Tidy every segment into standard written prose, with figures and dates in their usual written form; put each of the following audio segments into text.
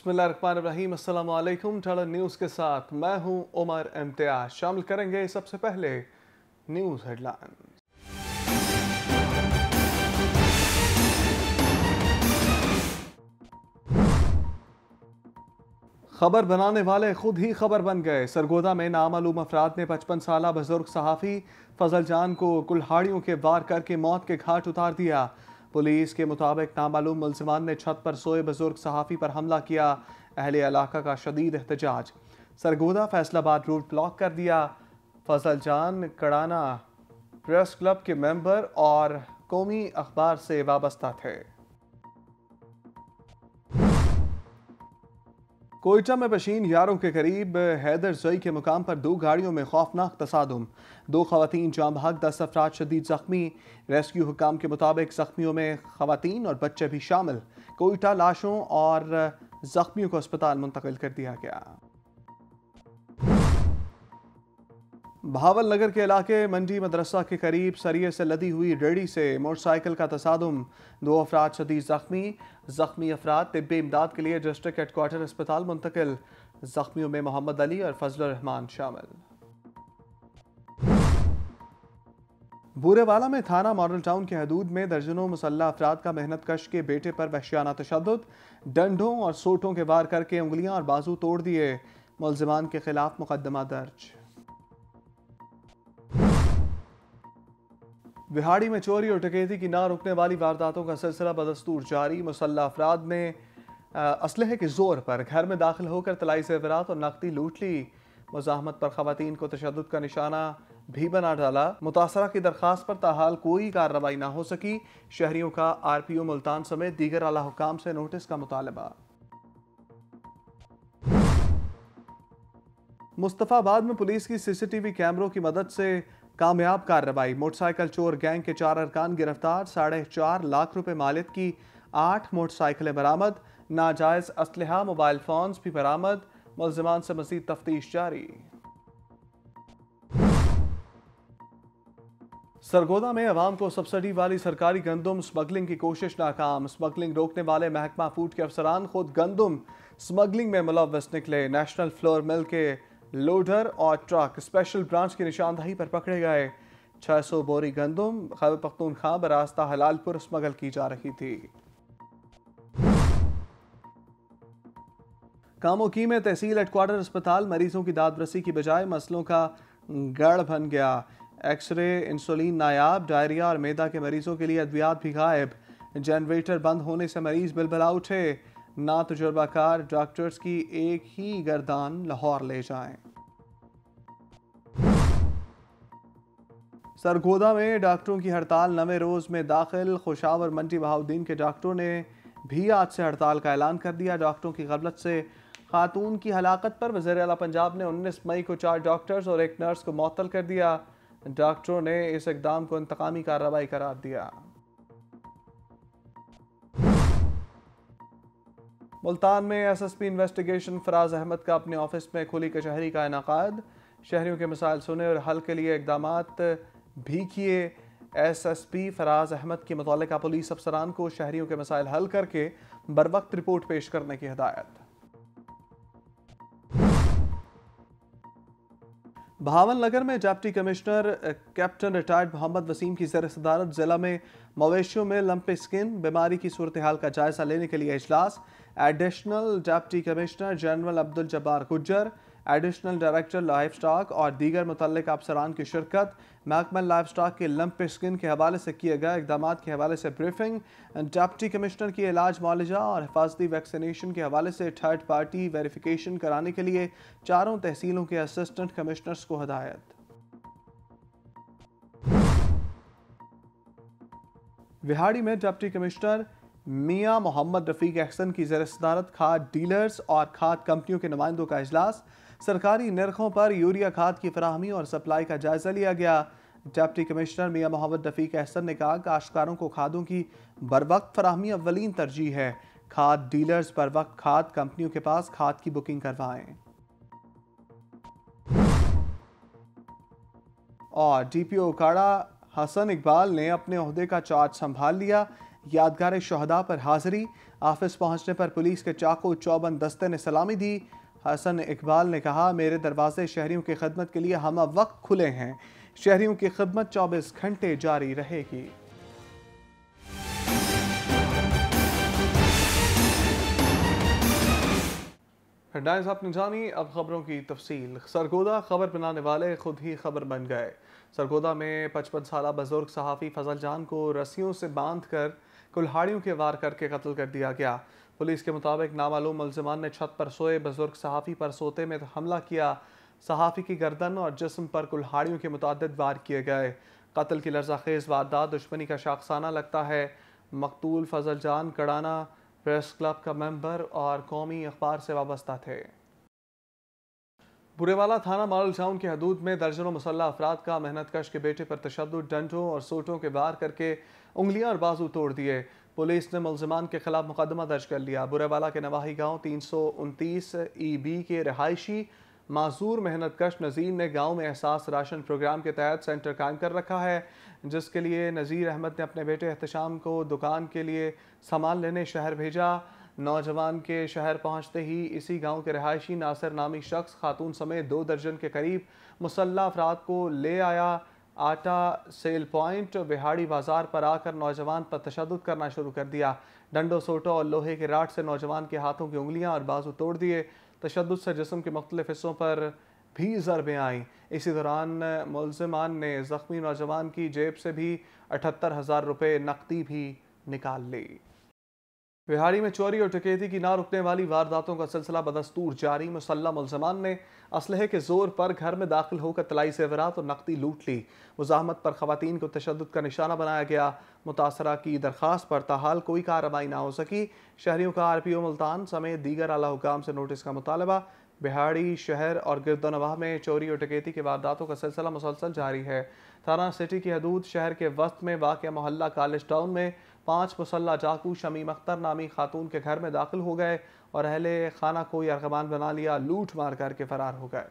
बिस्मिल्लाहिर्रहमानिर्रहीम, अस्सलाम वालेकुम। टलन न्यूज़ के साथ मैं हूं उमर इम्तियाज। शामिल करेंगे सबसे पहले न्यूज़ हेडलाइन। खबर बनाने वाले खुद ही खबर बन गए। सरगोदा में नामालूम अफराद ने 55 साल बुजुर्ग सहाफ़ी फजल जान को कुल्हाड़ियों के वार करके मौत के घाट उतार दिया। पुलिस के मुताबिक नामालूम मुलजिमान ने छत पर सोए बुजुर्ग सहाफ़ी पर हमला किया। अहले इलाका का शदीद एहतजाज। सरगोदा फैसलाबाद रोड ब्लॉक कर दिया। फजल जान कड़ाना प्रेस क्लब के मेंबर और कौमी अखबार से वाबस्ता थे। कोयटा में बशीन यारों के करीब हैदर जई के मुकाम पर दो गाड़ियों में खौफनाक तसादुम। दो खवातीन जाम बहक, 10 अफराद शदीद जख्मी। रेस्क्यू हुकाम के मुताबिक जख्मियों में खवातीन और बच्चे भी शामिल। कोयटा लाशों और जख्मियों को अस्पताल मुंतकिल कर दिया गया। भावल नगर के इलाके मंडी मदरसा के करीब सरिये से लदी हुई रेडी से मोटरसाइकिल का तसादुम। 2 अफराद शदीद जख्मी। जख्मी अफराद तिब्बी इमदाद के लिए डिस्ट्रिक्ट हेडक्वार्टर अस्पताल मुंतकिल। जख्मियों में मोहम्मद अली और फजल रहमान शामिल। बूरेवाला में थाना मॉडल टाउन के हदूद में दर्जनों मुसल्लह अफराद का मेहनत कश के बेटे पर वहशियाना तशद्दुद। डंडों और सोटों के वार करके उंगलियां और बाजू तोड़ दिए। मुलजिमान के खिलाफ मुकदमा दर्ज। बिहाड़ी में चोरी और डकैती की ना रुकने वाली वारदातों का सिलसिला बदस्तूर जारी। मुसल्लह अफराद ने असलहे के जोर पर घर में दाखिल होकर तलाई ज़ेवरात और नकदी लूट ली। मुज़ाहमत पर खवातीन को तशद्दुद का निशाना भी बना डाला। मुतासरा की दरख्वास्त पर ताहाल कोई कार्रवाई ना हो सकी। शहरियों का RPO मुल्तान समेत दीगर आला हुकाम से नोटिस का मुतालबा। मुस्तफाबाद में पुलिस की CCTV कैमरों की मदद से कामयाब कार्रवाई। मोटरसाइकिल चोर गैंग के 4 अरकान गिरफ्तार। 4.5 लाख रुपए मालियत की 8 मोटरसाइकिलें बरामद। नाजायज असलहा मोबाइल फोन्स भी बरामद। मुलजिमान से मजीद तफ्तीश जारी। सरगोदा में अवाम को सब्सिडी वाली सरकारी गंदुम स्मगलिंग की कोशिश नाकाम। स्मगलिंग रोकने वाले महकमा फूड के अफसरान खुद गंदुम स्मगलिंग में मुलव्वस निकले। नेशनल फ्लोर मिल के लोडर और ट्रक स्पेशल ब्रांच की निशानदही पर पकड़े गए। 600 बोरी गंदुम खैबर पख्तूनख्वा बरास्ता हलालपुर स्मगल की जा रही थी। कामोकी में तहसील हेडक्वार्टर अस्पताल मरीजों की दादरसी की बजाय मसलों का गढ़ बन गया। एक्सरे, इंसुलिन नायाब, डायरिया और मैदा के मरीजों के लिए अद्वियात भी गायब। जनरेटर बंद होने से मरीज बिलबिला उठे। ना तजुर्बाकार डॉक्टर्स की एक ही गर्दान लाहौर ले जाएं। सरगोदा में डॉक्टरों की हड़ताल 9वें रोज में दाखिल। खुशावर मंडी बहाउद्दीन के डॉक्टरों ने भी आज से हड़ताल का ऐलान कर दिया। डॉक्टरों की गफलत से खातून की हलाकत पर वज़ीर आला पंजाब ने 19 मई को 4 डॉक्टर्स और 1 नर्स को मुअत्तल कर दिया। डॉक्टरों ने इस इक़दाम को इंतकामी कार्रवाई करार दिया। मुल्तान में SSP इन्वेस्टिगेशन फराज अहमद का अपने ऑफिस में खुली कचहरी का इनाकाद। शहरियों के मसाइल सुने और हल के लिए इक़दामात भी किए। SSP फराज अहमद की मुतल्लिका पुलिस अफसरान को शहरियों के मसाइल हल करके बरवक्त रिपोर्ट पेश करने की हिदायत। भावल नगर में deputy commissioner captain retired Mohammad Waseem की ज़ेर सदारत जिला में मवेशियों में लंपी स्किन बीमारी की सूरत हाल का जायजा लेने के लिए इजलास। Additional deputy commissioner general Abdul Jabbar Gujjar, additional director livestock और दीगर मुतल्लिका अफसरान की शिरकत। महकमा लाइफ स्टॉक के लंपी स्किन के हवाले से किए गए इक़दामात के हवाले से ब्रीफिंग। डिप्टी कमिश्नर की इलाज मुआलजा और हिफाजती वैक्सीनेशन के हवाले से थर्ड पार्टी वेरिफिकेशन कराने के लिए 4 तहसीलों के असिस्टेंट कमिश्नर्स को हिदायत। विहाड़ी में डिप्टी कमिश्नर मियां मोहम्मद रफीक अहसन की ज़ेर सदारत खाद डीलर्स और खाद कंपनियों के नुमाइंदों का इजलास। सरकारी नरखों पर यूरिया खाद की फराहमी और सप्लाई का जायजा लिया गया। डिप्टी कमिश्नर मियां मोहम्मद रफीक अहसन ने कहा काश्तकारों को खादों की बरवक्त फराहमी अव्वलीन तरजीह है। खाद डीलर्स बरवक्त खाद कंपनियों के पास खाद की बुकिंग करवाएं। और DPO उकाड़ा हसन इकबाल ने अपने ओहदे का चार्ज संभाल लिया। यादगार शहदा पर हाजिरी। ऑफिस पहुंचने पर पुलिस के चाकू चौबंद दस्ते ने सलामी दी। हसन इकबाल ने कहा, मेरे दरवाजे शहरियों की खिदमत के लिए हम वक्त खुले हैं। शहरियों की खिदमत 24 घंटे जारी रहेगी। हेडलाइंस आपने जानी, अब खबरों की तफसील। सरगोदा खबर बनाने वाले खुद ही खबर बन गए। सरगोदा में 55 साल बुजुर्ग सहाफ़ी फजल जान को रस्सियों से बांध कर कुल्हाड़ियों के वार करके कत्ल कर दिया गया। पुलिस के मुताबिक नामालूम मुलजिमान ने छत पर सोए बुजुर्ग सहाफ़ी पर सोते में हमला किया। सहाफ़ी की गर्दन और जिस्म पर कुल्हाड़ियों के मुतादिद वार किए गए। कत्ल की लर्ज़ाखेज़ वारदात दुश्मनी का शाखसाना लगता है। मकतूल फजल जान कड़ाना प्रेस क्लब का मेंबर और कौमी अखबार से वाबस्ता थे। बुरेवाला थाना मॉडल टाउन की हदूद में दर्जनों मुसल्लह अफराद का मेहनत कश के बेटे पर तशद्दुद, डंडों और सोटों के वार करके उंगलियां और बाजू तोड़ दिए। पुलिस ने मुलजिमान के खिलाफ मुकदमा दर्ज कर लिया। बुरेवाला के नवाही गांव 329 EB के रहायशी माजूर मेहनत कश नज़ीर ने गांव में एहसास राशन प्रोग्राम के तहत सेंटर कायम कर रखा है, जिसके लिए नज़ीर अहमद ने अपने बेटे एहतशाम को दुकान के लिए सामान लेने शहर भेजा। नौजवान के शहर पहुंचते ही इसी गांव के रहायशी नासिर नामी शख्स खातून समेत 2 दर्जन के करीब मुसल्लह अफराद को ले आया। आटा सेल पॉइंट बिहाड़ी बाजार पर आकर नौजवान पर तशद्दुद करना शुरू कर दिया। डंडों, सोटों और लोहे के राड से नौजवान के हाथों की उंगलियां और बाजू तोड़ दिए। तशद्दुद से जिस्म के मुख्तलिफ हिस्सों पर भी ज़रबें आईं। इसी दौरान मुलजिमान ने ज़ख्मी नौजवान की जेब से भी 78,000 रुपये नकदी भी निकाल ली। बिहारी में चोरी और डकैती की ना रुकने वाली वारदातों का सिलसिला बदस्तूर जारी। मुसल्लह मुलजमान ने असलहे के जोर पर घर में दाखिल होकर तलाई ज़ेवरात और नकदी लूट ली। मुज़ाहमत पर खवातीन को तशद्दुद का निशाना बनाया गया। मुतासरा की दरख्वास्त पर ताहाल कोई कार्रवाई ना हो सकी। शहरियों का RPO मुल्तान समेत दीगर आला हुकाम से नोटिस का मुतालबा। बिहाड़ी शहर और गिरदोनवाह में चोरी और डकैती के वारदातों का सिलसिला मुसलसल जारी है। थाना सिटी की हदूद शहर के वस्त में वाक़ मोहल्ला कॉलेज टाउन में 5 मुसल्ला डाकू शमीम अख्तर नामी खातून के घर में दाखिल हो गए और अहले खाना को यरगमान बना लिया, लूट मार करके फरार हो गए।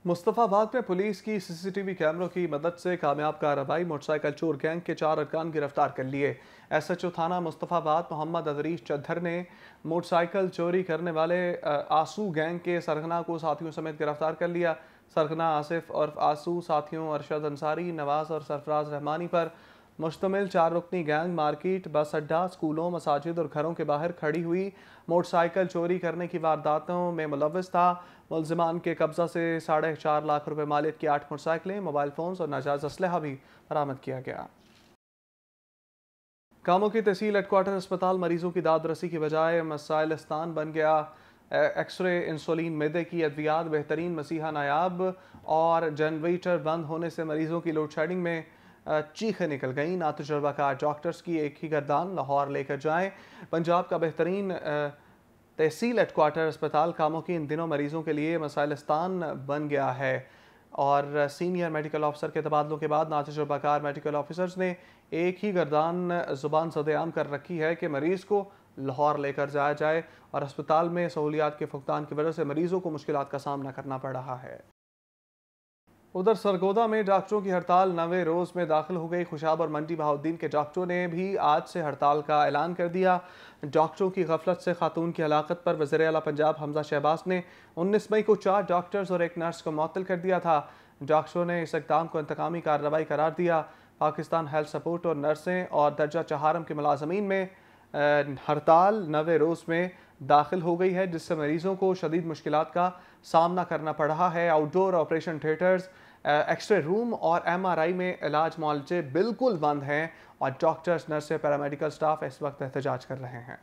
मुस्तफ़ाबाद में पुलिस की CCTV कैमरों की मदद से कामयाब कार्रवाई। मोटरसाइकिल चोर गैंग के 4 अरकान गिरफ्तार कर लिए। SHO थाना मुस्तफ़ाबाद मोहम्मद अदरीश चद्दर ने मोटरसाइकिल चोरी करने वाले आंसू गैंग के सरगना को साथियों समेत गिरफ्तार कर लिया। सरगना आसिफ और आंसू साथियों अरशद अंसारी, नवाज और सरफराज रहमानी पर मुश्तमिल 4 रुकनी गैंग मार्केट, बस अड्डा, स्कूलों, मसाजिद और घरों के बाहर खड़ी हुई मोटरसाइकिल चोरी करने की वारदातों में मुलव्वस था। मुलजिमान के कब्जा से 4.5 लाख रुपए मालियत की 8 मोटरसाइकिलें, मोबाइल फोन्स और नाजायज असलहा भी बरामद किया गया। कामों की तहसील हेडक्वार्टर अस्पताल मरीजों की दाद रसी की बजाय मसाइलिस्तान बन गया। एक्सरे, इंसुलिन, मैदे की अद्वियात बेहतरीन मसीहा नायाब और जनरेटर बंद होने से मरीजों की लोड शेडिंग में चीखें निकल गईं। नातजुर्बाकार डॉक्टर्स की एक ही गर्दान लाहौर लेकर जाएं। पंजाब का बेहतरीन तहसील हेडक्वार्टर अस्पताल कामों की इन दिनों मरीजों के लिए मसाइलिस्तान बन गया है और सीनियर मेडिकल ऑफिसर के तबादलों के बाद नातजुर्बाकार मेडिकल ऑफिसर्स ने एक ही गर्दान जुबान सदेआम कर रखी है कि मरीज को लाहौर लेकर जाया जाए और अस्पताल में सहूलियात के फुकदान की वजह से मरीजों को मुश्किलात का सामना करना पड़ रहा है। उधर सरगोदा में डॉक्टरों की हड़ताल 9वें रोज में दाखिल हो गई। खुशाब और मंडी बहाउद्दीन के डॉक्टरों ने भी आज से हड़ताल का ऐलान कर दिया। डॉक्टरों की गफलत से खातून की हलाकत पर वज़ीर आला पंजाब हमजा शहबाज ने 19 मई को 4 डॉक्टर्स और 1 नर्स को मुअत्तल कर दिया था। डॉक्टरों ने इस इक़दाम को इंतकामी कार्रवाई करार दिया। पाकिस्तान हेल्थ सपोर्ट और नर्सें और दर्जा चहारम के मुलाजमीन में हड़ताल 9वें रोज में दाखिल हो गई है, जिससे मरीजों को शदीद मुश्किलात का सामना करना पड़ रहा है। Outdoor operation theatres, x ray room और MRI में इलाज मुआलजे बिल्कुल बंद हैं और डॉक्टर्स, नर्सें, पैरामेडिकल स्टाफ इस वक्त एहतजाज कर रहे हैं।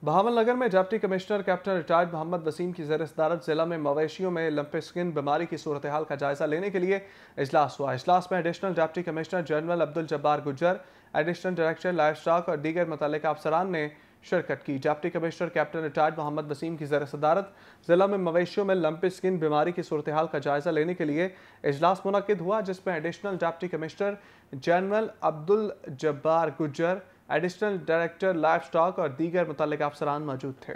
बहावल नगर में deputy commissioner captain retired Mohammad Waseem की ज़ेर सदारत जिला में मवेशियों में लंपे स्किन बीमारी की सूरत हाल का जायजा लेने के लिए इजलास हुआ। इजलास में additional deputy commissioner general Abdul Jabbar Gujjar, additional director livestock और दीगर मुतल्लिका अफसरान ने शिरकत की। Deputy commissioner captain retired Mohammad Waseem की ज़ेर सदारत जिला में मवेशियों में लंपे स्किन बीमारी की सूरत हाल का जायजा लेने के लिए इजलास मुनक्किद हुआ, जिसमें additional deputy commissioner general Abdul Jabbar Gujjar, additional director livestock और दीगर मुतल्लिका अफसरान मौजूद थे।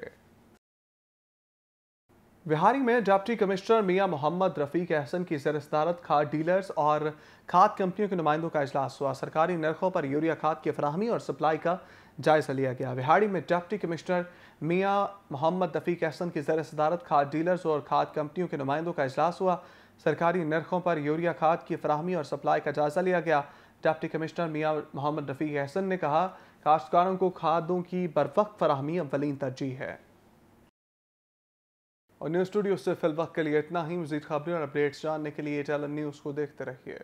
बिहारी में डिप्टी कमिश्नर मियां मोहम्मद रफीक एहसन की ज़ेर सदारत खाद डीलर्स और खाद कंपनियों के नुमाइंदों का इजलास हुआ। सरकारी नरखों पर यूरिया खाद की फराहमी और सप्लाई का जायजा लिया गया। बिहारी में डिप्टी कमिश्नर मियां मोहम्मद रफीक एहसन की ज़ेर सदारत खाद डीलर्स और खाद कंपनियों के नुमाइंदों का इजलास हुआ। सरकारी नरखों पर यूरिया खाद की फराहमी और सप्लाई का जायजा लिया गया। डिप्टी कमिश्नर मियां मोहम्मद रफीक एहसन ने कहा, काश्तकारों को खादों की बरवक्त फराहमी अव्वलीन तरजीह है। और न्यूज़ स्टूडियो से फिल वक्त के लिए इतना ही। मज़ीद खबरें और अपडेट्स जानने के लिए चैनल न्यूज़ को देखते रहिए।